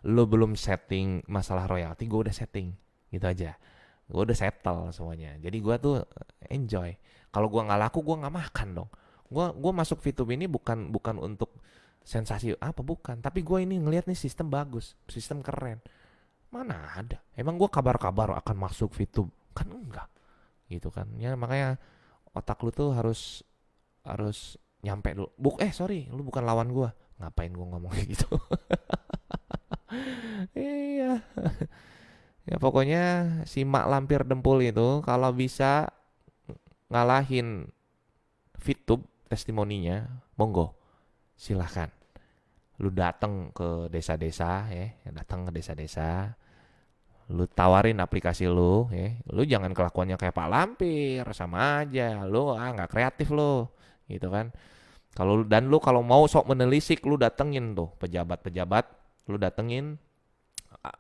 Lo belum setting masalah royalti, gue udah setting, gitu aja. Gue udah settle semuanya. Jadi gue tuh enjoy. Kalau gue nggak laku, gue nggak makan dong. Gue masuk VTube ini bukan bukan untuk sensasi apa bukan, tapi gue ini ngelihat nih sistem bagus, sistem keren. Mana ada? Emang gue kabar-kabar akan masuk VTube? Kan enggak, gitu kan? Ya makanya otak lu tuh harus harus nyampe dulu. Sorry, lu bukan lawan gua. Ngapain gua ngomong kayak gitu? Iya. Ya pokoknya si Mak Lampir Dempul itu kalau bisa ngalahin Fitub testimoninya, monggo silahkan. Lu datang ke desa-desa ya, datang ke desa-desa. Lu tawarin aplikasi lu ya. Lu jangan kelakuannya kayak Pak Lampir, sama aja. Lu nggak kreatif lu, gitu kan. Lu kalau mau sok menelisik lu datengin tuh pejabat-pejabat, lu datengin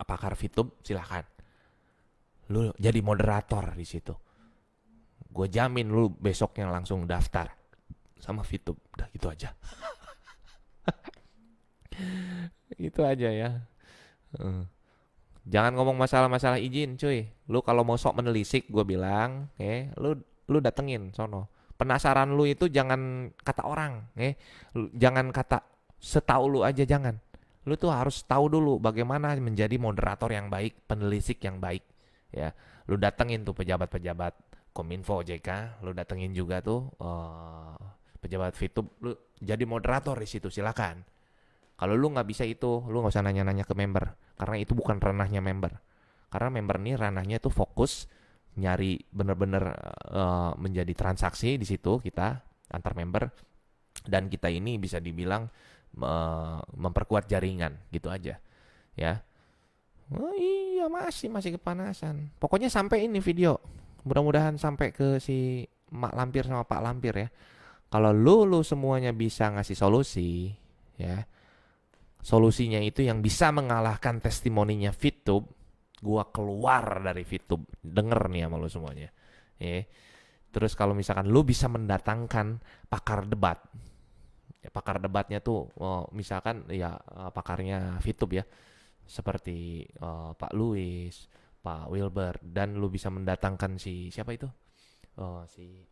pakar VTube silahkan. Lu jadi moderator di situ. Gue jamin lu besoknya langsung daftar sama VTube. Udah gitu aja. Itu aja ya. Jangan ngomong masalah-masalah izin, cuy. Lu kalau mau sok menelisik, gue bilang, lu datengin sono. Penasaran lu itu jangan kata orang, jangan kata setahu lu aja, jangan. Lu tuh harus tahu dulu bagaimana menjadi moderator yang baik, penelisik yang baik, ya. Lu datengin tuh pejabat-pejabat Kominfo OJK, lu datengin juga tuh pejabat VTube, lu jadi moderator di situ silakan. Kalau lu nggak bisa itu, lu nggak usah nanya-nanya ke member, karena itu bukan ranahnya member. Karena member ini ranahnya itu fokus nyari bener-bener menjadi transaksi di situ kita antar member, dan kita ini bisa dibilang memperkuat jaringan gitu aja, ya. Oh iya masih kepanasan. Pokoknya sampai ini video, mudah-mudahan sampai ke si Mak Lampir sama Pak Lampir ya. Kalau lu semuanya bisa ngasih solusi, ya. Solusinya itu yang bisa mengalahkan testimoninya VTube, gua keluar dari VTube. Denger nih sama lu semuanya. Terus kalau misalkan lu bisa mendatangkan pakar debat, ya, pakar debatnya tuh misalkan ya pakarnya VTube ya, seperti Pak Louis, Pak Wilber, dan lu bisa mendatangkan si siapa itu, si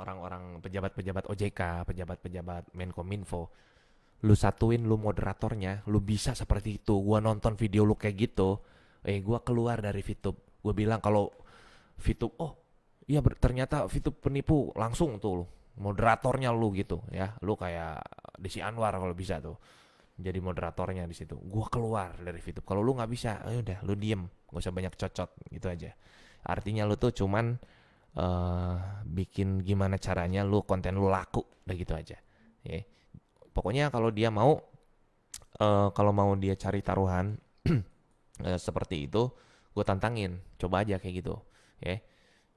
orang-orang pejabat-pejabat OJK, pejabat-pejabat Menkominfo. Lu satuin lu moderatornya, lu bisa seperti itu. Gua nonton video lu kayak gitu, gua keluar dari VTube. Gua bilang kalau VTube, oh iya ternyata VTube penipu, langsung tuh lu moderatornya lu gitu ya. Lu kayak Desi Anwar kalau bisa tuh jadi moderatornya di situ. Gua keluar dari VTube. Kalau lu nggak bisa, udah lu diem, gak usah banyak cocot gitu aja. Artinya lu tuh cuman bikin gimana caranya lu konten lu laku, udah gitu aja. Ya. Pokoknya kalau dia mau, kalau mau dia cari taruhan seperti itu, gue tantangin, coba aja kayak gitu, ya.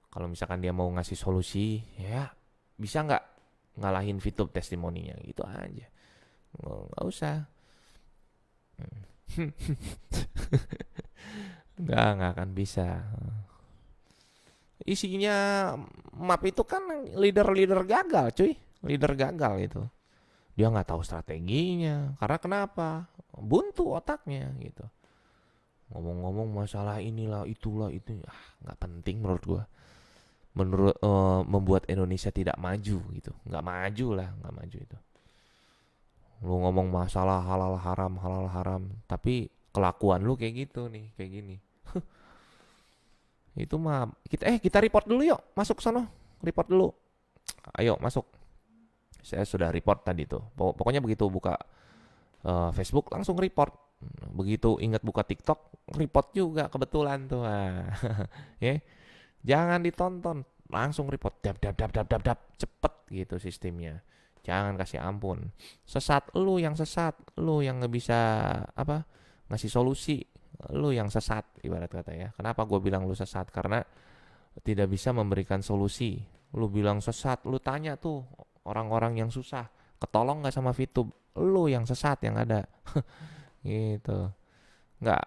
Kalau misalkan dia mau ngasih solusi, ya bisa nggak ngalahin VTube testimoninya, gitu aja, nggak usah. nggak akan bisa. Isinya map itu kan leader gagal, cuy, leader gagal itu. Dia nggak tahu strateginya. Karena kenapa? Buntu otaknya gitu. Ngomong-ngomong masalah inilah, itulah, itu. Nggak penting menurut gua. Membuat Indonesia tidak maju gitu. Nggak maju lah, nggak maju itu. Lu ngomong masalah halal haram. Tapi kelakuan lu kayak gitu nih, kayak gini. Itu mah, kita report dulu yuk. Masuk sana, report dulu. Ayo, masuk. Saya sudah report tadi tuh. Pokoknya begitu buka Facebook langsung report. Begitu ingat buka TikTok, report juga kebetulan tuh. Ya. Jangan ditonton, langsung report. Dap. Cepet gitu sistemnya. Jangan kasih ampun. Sesat, lu yang nggak bisa ngasih solusi. Lu yang sesat ibarat kata ya. Kenapa gue bilang lu sesat? Karena tidak bisa memberikan solusi. Lu bilang sesat, lu tanya tuh orang-orang yang susah, ketolong gak sama VTube? Lu yang sesat yang ada. gitu. Nggak,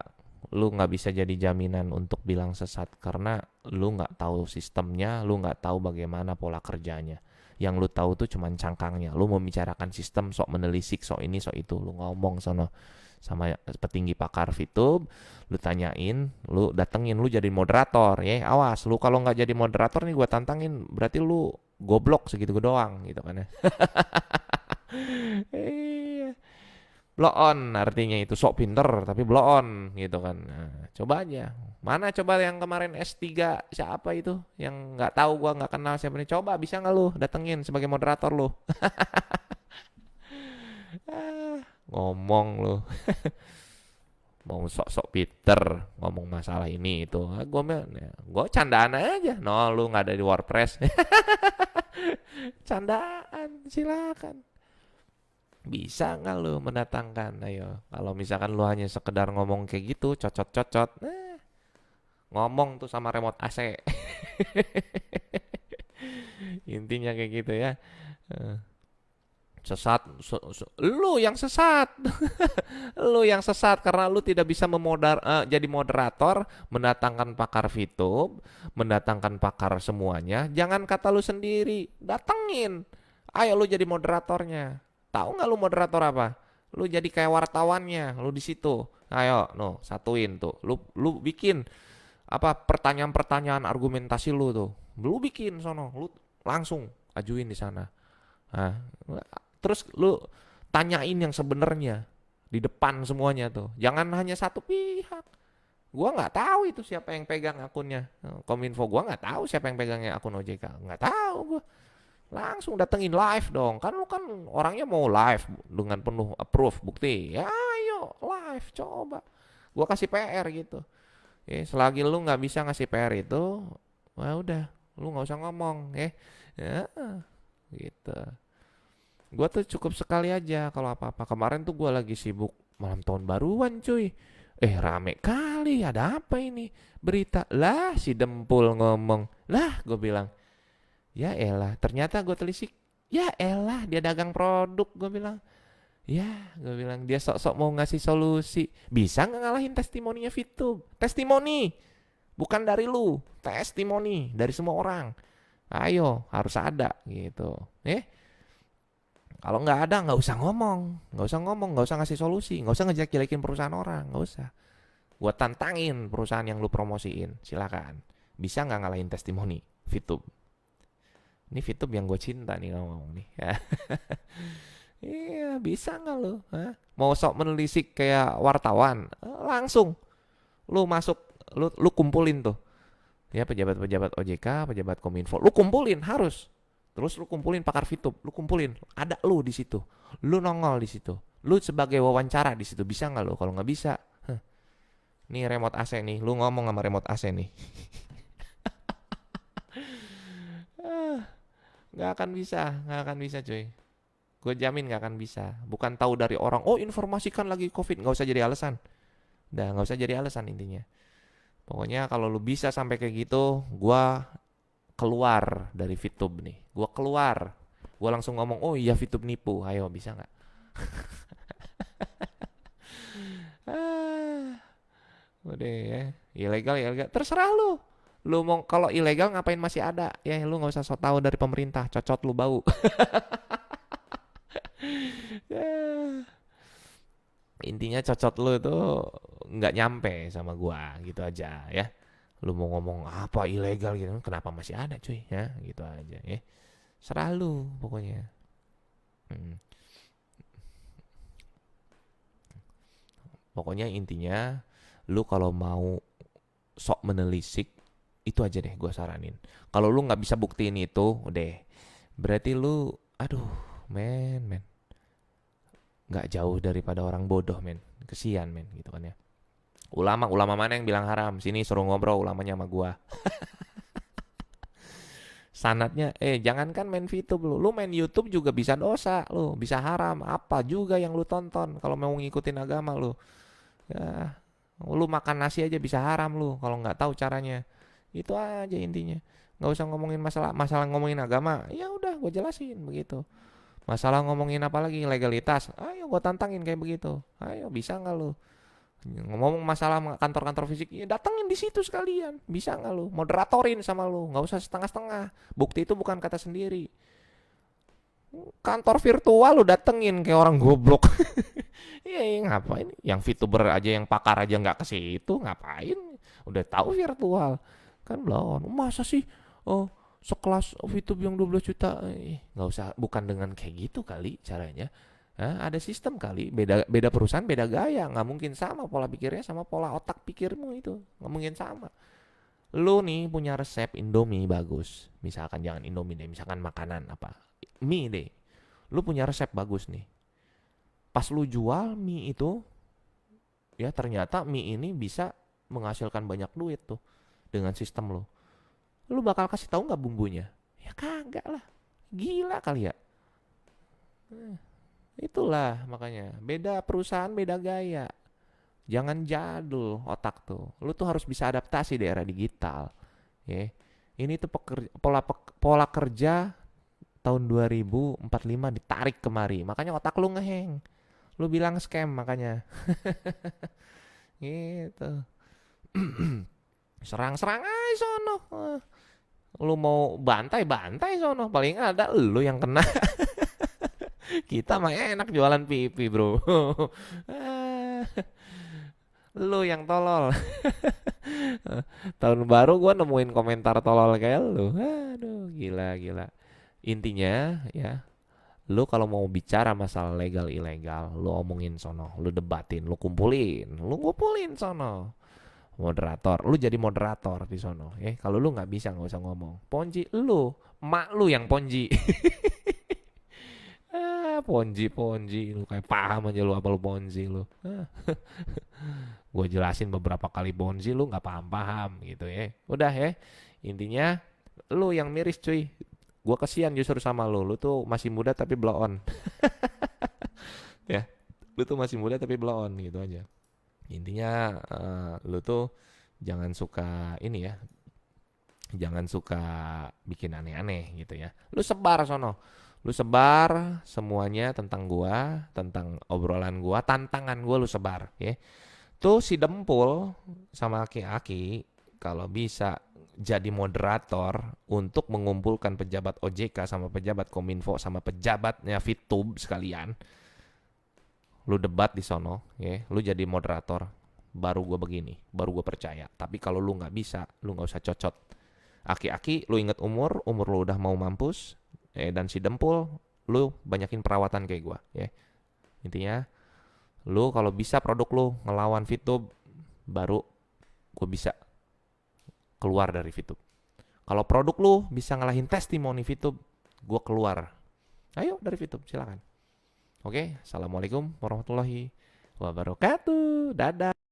lu nggak bisa jadi jaminan untuk bilang sesat karena lu nggak tahu sistemnya, lu nggak tahu bagaimana pola kerjanya. Yang lu tahu tuh cuman cangkangnya. Lu mau bicarakan sistem, sok menelisik, sok ini, sok itu, lu ngomong sono sama petinggi pakar VTube, lu tanyain, lu datengin, lu jadi moderator, ya awas, lu kalau nggak jadi moderator nih gua tantangin, berarti lu goblok segitu doang, gitu kan ya. Iya. Blow on artinya itu sok pinter tapi blow on gitu kan. Nah, coba aja. Mana coba yang kemarin S3 siapa itu yang nggak tahu gua nggak kenal siapa nih. Coba bisa nggak lu datengin sebagai moderator lu. Ah, ngomong lu mau sok-sok pinter ngomong masalah ini itu. Gue candaan aja. No, lu nggak ada di WordPress. Candaan silakan. Bisa nggak lu mendatangkan? Ayo, kalau misalkan lu hanya sekedar ngomong kayak gitu, cocot-cocot, ngomong tuh sama remote AC. Intinya kayak gitu ya. Eh, Sesat, lu yang sesat, lu yang sesat karena lu tidak bisa jadi moderator, mendatangkan pakar VTube, mendatangkan pakar semuanya. Jangan kata lu sendiri, datengin. Ayo lu jadi moderatornya. Tahu nggak lu moderator apa? Lu jadi kayak wartawannya, lu di situ. Ayo, no, satuin tuh. Lu bikin apa pertanyaan-pertanyaan argumentasi lu tuh. Lu bikin sono, lu langsung ajuin di sana. Nah, terus lu tanyain yang sebenarnya di depan semuanya tuh. Jangan hanya satu pihak. Gua nggak tahu itu siapa yang pegang akunnya Kominfo. Gua nggak tahu siapa yang pegangnya akun OJK. Nggak tahu gua. Langsung datengin live dong. Kan lu kan orangnya mau live dengan penuh approve bukti. Ya ayo live coba. Gua kasih PR gitu. Selagi lu nggak bisa ngasih PR itu, wah udah, lu nggak usah ngomong, ya, gitu. Gua tuh cukup sekali aja kalau apa-apa. Kemarin tuh gua lagi sibuk malam tahun baruan cuy. Rame kali, ada apa ini? Berita, lah si Dempul ngomong. Lah gue bilang, ya elah, ternyata gue telisik. Ya elah, dia dagang produk, gue bilang. Ya, gue bilang dia sok-sok mau ngasih solusi. Bisa nggak ngalahin testimoninya VTube? Testimoni, bukan dari lu. Testimoni dari semua orang. Ayo, harus ada gitu. Kalau nggak ada, nggak usah ngomong, nggak usah ngasih solusi, nggak usah ngejelek-jelekin perusahaan orang, nggak usah. Gua tantangin perusahaan yang lu promosiin, silakan. Bisa nggak ngalahin testimoni VTube? Ini VTube yang gue cinta nih ngomong nih. Iya, bisa nggak lu? Mau sok menelisik kayak wartawan? Langsung, lu masuk, lu kumpulin tuh. Ya pejabat-pejabat OJK, pejabat Kominfo, lu kumpulin harus. Terus lu kumpulin pakar VTube, lu kumpulin, ada lu di situ, lu nongol di situ, lu sebagai wawancara di situ, bisa nggak lu? Kalau nggak bisa, nih remote AC nih, lu ngomong sama remote AC nih, nggak akan bisa, nggak akan bisa cuy, gue jamin nggak akan bisa. Bukan tahu dari orang, oh informasikan lagi COVID, nggak usah jadi alasan, nggak usah jadi alasan intinya. Pokoknya kalau lu bisa sampai kayak gitu, gue keluar dari VTube nih. Gue keluar. Gue langsung ngomong, oh iya VTube nipu. Ayo bisa nggak? Udah ya. Ilegal. Terserah lu. Lu mau kalau ilegal ngapain masih ada? Ya lu nggak usah so tau dari pemerintah. Cocot lu bau. Intinya cocot lu itu nggak nyampe sama gua gitu aja ya. Lu mau ngomong apa ilegal gitu, kenapa masih ada cuy ya, gitu aja ya. Serah lu pokoknya. Pokoknya intinya lu kalau mau sok menelisik itu aja deh gue saranin. Kalau lu nggak bisa buktiin itu udah berarti lu aduh men nggak jauh daripada orang bodoh men, kesian men gitu kan ya. Ulama mana yang bilang haram? Sini suruh ngobrol ulamanya sama gua. Sanatnya, jangankan main VTube lu main YouTube juga bisa dosa lu, bisa haram. Apa juga yang lu tonton kalau mau ngikutin agama lu. Ya, lu makan nasi aja bisa haram lu kalau nggak tahu caranya. Itu aja intinya. Nggak usah ngomongin masalah ngomongin agama. Ya udah, gue jelasin begitu. Masalah ngomongin apa lagi? Legalitas. Ayo gue tantangin kayak begitu. Ayo, bisa nggak lu? Ngomong masalah kantor-kantor fisik, ya datengin di situ sekalian. Bisa nggak lu? Moderatorin sama lu, nggak usah setengah-setengah. Bukti itu bukan kata sendiri. Kantor virtual lu datengin kayak orang goblok. Iya, ngapain? Yang VTuber aja, yang pakar aja nggak ke situ, ngapain? Udah tahu virtual. Kan belum. Masa sih? Oh, sekelas VTube yang 12 juta. Nggak usah, bukan dengan kayak gitu kali caranya. Hah, ada sistem kali, beda beda perusahaan, beda gaya, nggak mungkin sama pola pikirnya sama pola otak pikirmu itu, nggak mungkin sama. Lu nih punya resep Indomie bagus, misalkan jangan Indomie deh, misalkan makanan apa, mie deh. Lu punya resep bagus nih. Pas lu jual mie itu, ya ternyata mie ini bisa menghasilkan banyak duit tuh dengan sistem lu. Lu bakal kasih tahu nggak bumbunya? Ya kagak lah, gila kali ya. Itulah makanya beda perusahaan beda gaya. Jangan jadul otak tuh. Lu tuh harus bisa adaptasi di era digital. Ya. Ini tuh pola kerja tahun 2045 ditarik kemari. Makanya otak lu ngeheng. Lu bilang scam makanya. Gitu. Serang-serang aja sono. Lu mau bantai-bantai sono. Paling ada lu yang kena. Kita mah enak jualan pipi, bro. Lu yang tolol. Tahun baru gue nemuin komentar tolol kayak lu. Aduh, gila gila. Intinya ya, lu kalau mau bicara masalah legal ilegal, lu omongin sono, lu debatin, lu kumpulin sono. Moderator, lu jadi moderator di sono. Kalau lu nggak bisa nggak usah ngomong. Ponji lu, mak lu yang ponji. Ponji, lu kayak paham aja lu apa lu ponzi lu. Gue jelasin beberapa kali ponzi lu nggak paham-paham gitu ya. Udah ya, intinya lu yang miris cuy. Gue kesian justru sama lu tuh masih muda tapi blow on. Ya, lu tuh masih muda tapi blow on gitu aja. Intinya lu tuh jangan suka ini ya, jangan suka bikin aneh-aneh gitu ya. Lu sebar sono. Lu sebar semuanya tentang gua, tentang obrolan gua, tantangan gua lu sebar, ya. Tuh si Dempul sama Aki-Aki kalau bisa jadi moderator untuk mengumpulkan pejabat OJK sama pejabat Kominfo sama pejabatnya Fitub sekalian. Lu debat di sono, ya. Lu jadi moderator. Baru gua begini, baru gua percaya. Tapi kalau lu nggak bisa, lu nggak usah cocot. Aki-aki, lu inget umur lu udah mau mampus, dan si Dempul, lu banyakin perawatan kayak gua, ya. Intinya, lu kalau bisa produk lu ngelawan VTube, baru gue bisa keluar dari VTube. Kalau produk lu bisa ngalahin testimoni VTube, gue keluar. Ayo dari VTube, silakan. Oke, assalamualaikum warahmatullahi wabarakatuh. Dadah.